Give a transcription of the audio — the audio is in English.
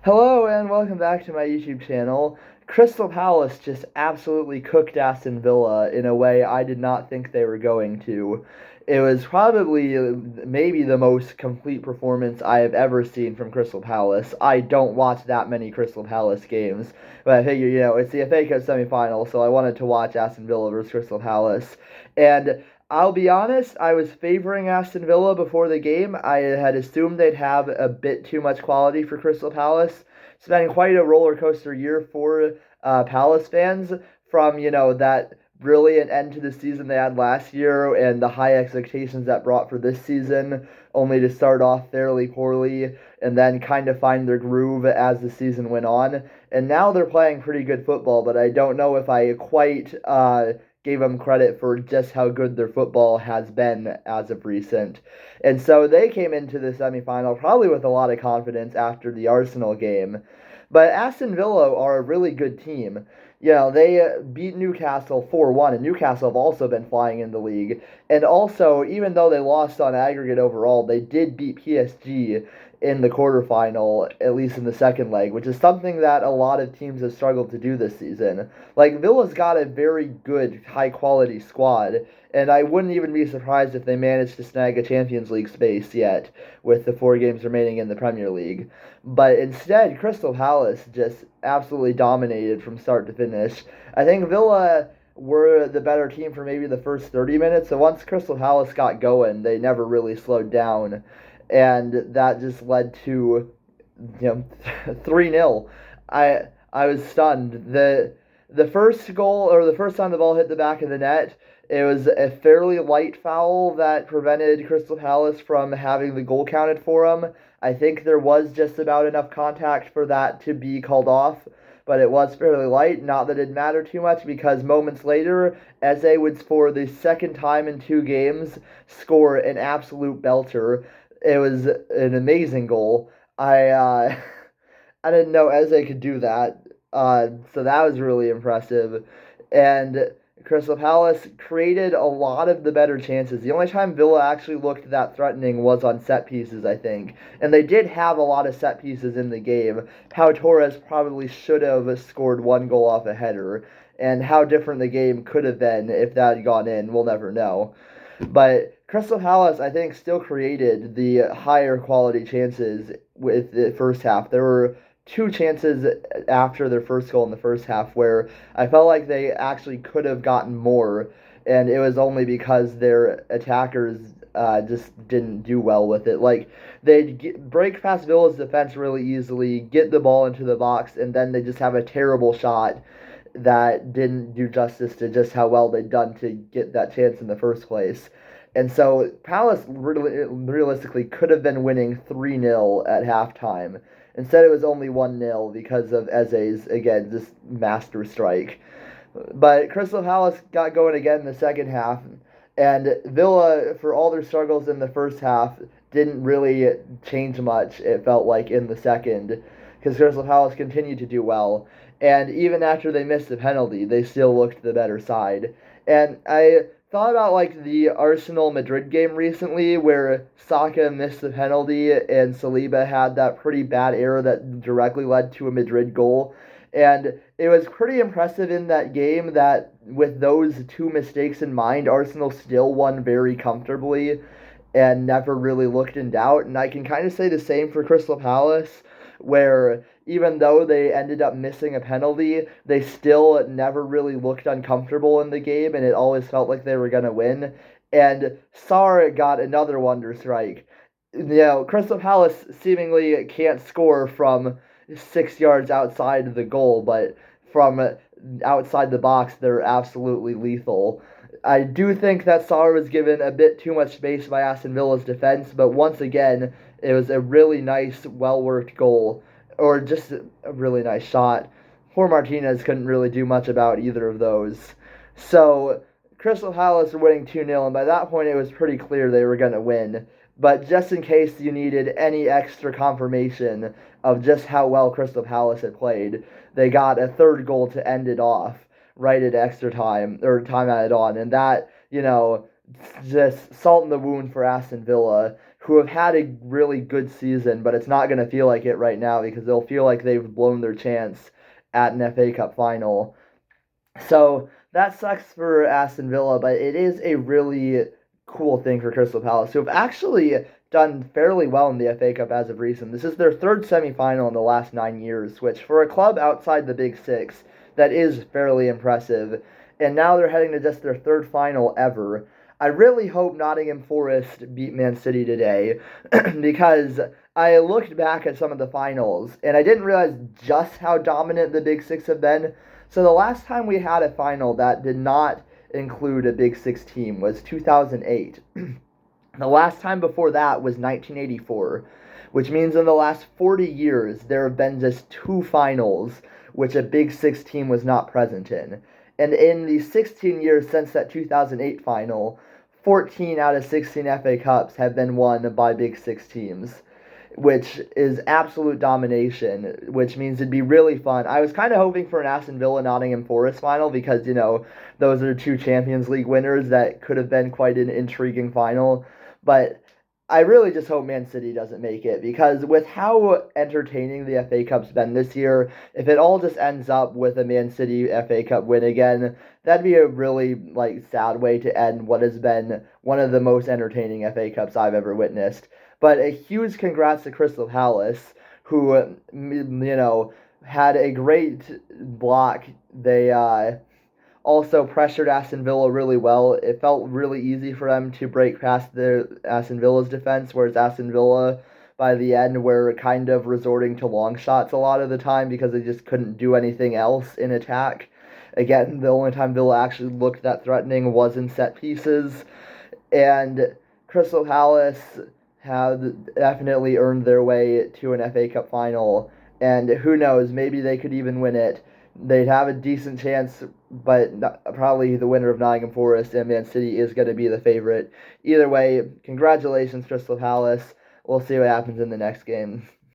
Hello and welcome back to my YouTube channel. Crystal Palace just absolutely cooked Aston Villa in a way I did not think they were going to. It was probably maybe the most complete performance I have ever seen from Crystal Palace. I don't watch that many Crystal Palace games, but I figure, it's the FA Cup semifinal, so I wanted to watch Aston Villa versus Crystal Palace. And I'll be honest, I was favoring Aston Villa before the game. I had assumed they'd have a bit too much quality for Crystal Palace. It's been quite a roller coaster year for Palace fans from, that brilliant end to the season they had last year and the high expectations that brought for this season, only to start off fairly poorly and then kind of find their groove as the season went on. And now they're playing pretty good football, but I don't know if I quite gave them credit for just how good their football has been as of recent. And so they came into the semifinal probably with a lot of confidence after the Arsenal game. But Aston Villa are a really good team. They beat Newcastle 4-1, and Newcastle have also been flying in the league. And also, even though they lost on aggregate overall, they did beat PSG in the quarterfinal, at least in the second leg, which is something that a lot of teams have struggled to do this season. Like, Villa's got a very good, high quality squad, and I wouldn't even be surprised if they managed to snag a Champions League space yet, with the 4 games remaining in the Premier League. But instead, Crystal Palace just absolutely dominated from start to finish. I think Villa were the better team for maybe the first 30 minutes. So once Crystal Palace got going, they never really slowed down. And that just led to, 3-0. I was stunned. The first goal, or the first time the ball hit the back of the net, it was a fairly light foul that prevented Crystal Palace from having the goal counted for them. I think there was just about enough contact for that to be called off, but it was fairly light. Not that it mattered too much because moments later, Eze would, for the second time in 2 games, score an absolute belter. It was an amazing goal. I didn't know Eze could do that, so that was really impressive. And Crystal Palace created a lot of the better chances. The only time Villa actually looked that threatening was on set pieces, I think. And they did have a lot of set pieces in the game. Pau Torres probably should have scored 1 goal off a header. And how different the game could have been if that had gone in, we'll never know. But Crystal Palace, I think, still created the higher quality chances with the first half. There were 2 chances after their first goal in the first half where I felt like they actually could have gotten more, and it was only because their attackers just didn't do well with it. Like, they'd break past Villa's defense really easily, get the ball into the box, and then they just have a terrible shot that didn't do justice to just how well they'd done to get that chance in the first place. And so Palace realistically could have been winning 3-0 at halftime. Instead, it was only 1-0 because of Eze's, again, just master strike. But Crystal Palace got going again in the second half, and Villa, for all their struggles in the first half, didn't really change much, it felt like, in the second, because Crystal Palace continued to do well. And even after they missed the penalty, they still looked the better side. And I thought about like the Arsenal Madrid game recently where Saka missed the penalty and Saliba had that pretty bad error that directly led to a Madrid goal. And it was pretty impressive in that game that with those 2 mistakes in mind, Arsenal still won very comfortably and never really looked in doubt. And I can kind of say the same for Crystal Palace, where even though they ended up missing a penalty, they still never really looked uncomfortable in the game, and it always felt like they were going to win. And Sarr got another wonder strike. Crystal Palace seemingly can't score from 6 yards outside of the goal, but from outside the box, they're absolutely lethal. I do think that Sarr was given a bit too much space by Aston Villa's defense, but once again, it was a really nice, well worked goal, or just a really nice shot. Poor Martinez couldn't really do much about either of those. So, Crystal Palace were winning 2-0, and by that point, it was pretty clear they were going to win. But just in case you needed any extra confirmation of just how well Crystal Palace had played, they got a third goal to end it off right at extra time, or time added on. And that, just salt in the wound for Aston Villa, who have had a really good season, but it's not going to feel like it right now because they'll feel like they've blown their chance at an FA Cup final. So that sucks for Aston Villa, but it is a really cool thing for Crystal Palace, who have actually done fairly well in the FA Cup as of recent. This is their third semi-final in the last 9 years, which for a club outside the Big Six, that is fairly impressive. And now they're heading to just their third final ever. I really hope Nottingham Forest beat Man City today because I looked back at some of the finals and I didn't realize just how dominant the Big Six have been. So the last time we had a final that did not include a Big Six team was 2008. The last time before that was 1984, which means in the last 40 years there have been just two finals which a Big Six team was not present in. And in the 16 years since that 2008 final, 14 out of 16 FA Cups have been won by Big Six teams, which is absolute domination, which means it'd be really fun. I was kind of hoping for an Aston Villa Nottingham Forest final because, those are two Champions League winners that could have been quite an intriguing final. But I really just hope Man City doesn't make it because with how entertaining the FA Cup's been this year, if it all just ends up with a Man City FA Cup win again, that'd be a really sad way to end what has been one of the most entertaining FA Cups I've ever witnessed. But a huge congrats to Crystal Palace, who had a great block. They also pressured Aston Villa really well. It felt really easy for them to break past Aston Villa's defense, whereas Aston Villa, by the end, were kind of resorting to long shots a lot of the time because they just couldn't do anything else in attack. Again, the only time Villa actually looked that threatening was in set pieces. And Crystal Palace have definitely earned their way to an FA Cup final. And who knows, maybe they could even win it. They'd have a decent chance, but probably the winner of Nottingham Forest and Man City is going to be the favorite. Either way, congratulations, Crystal Palace. We'll see what happens in the next game.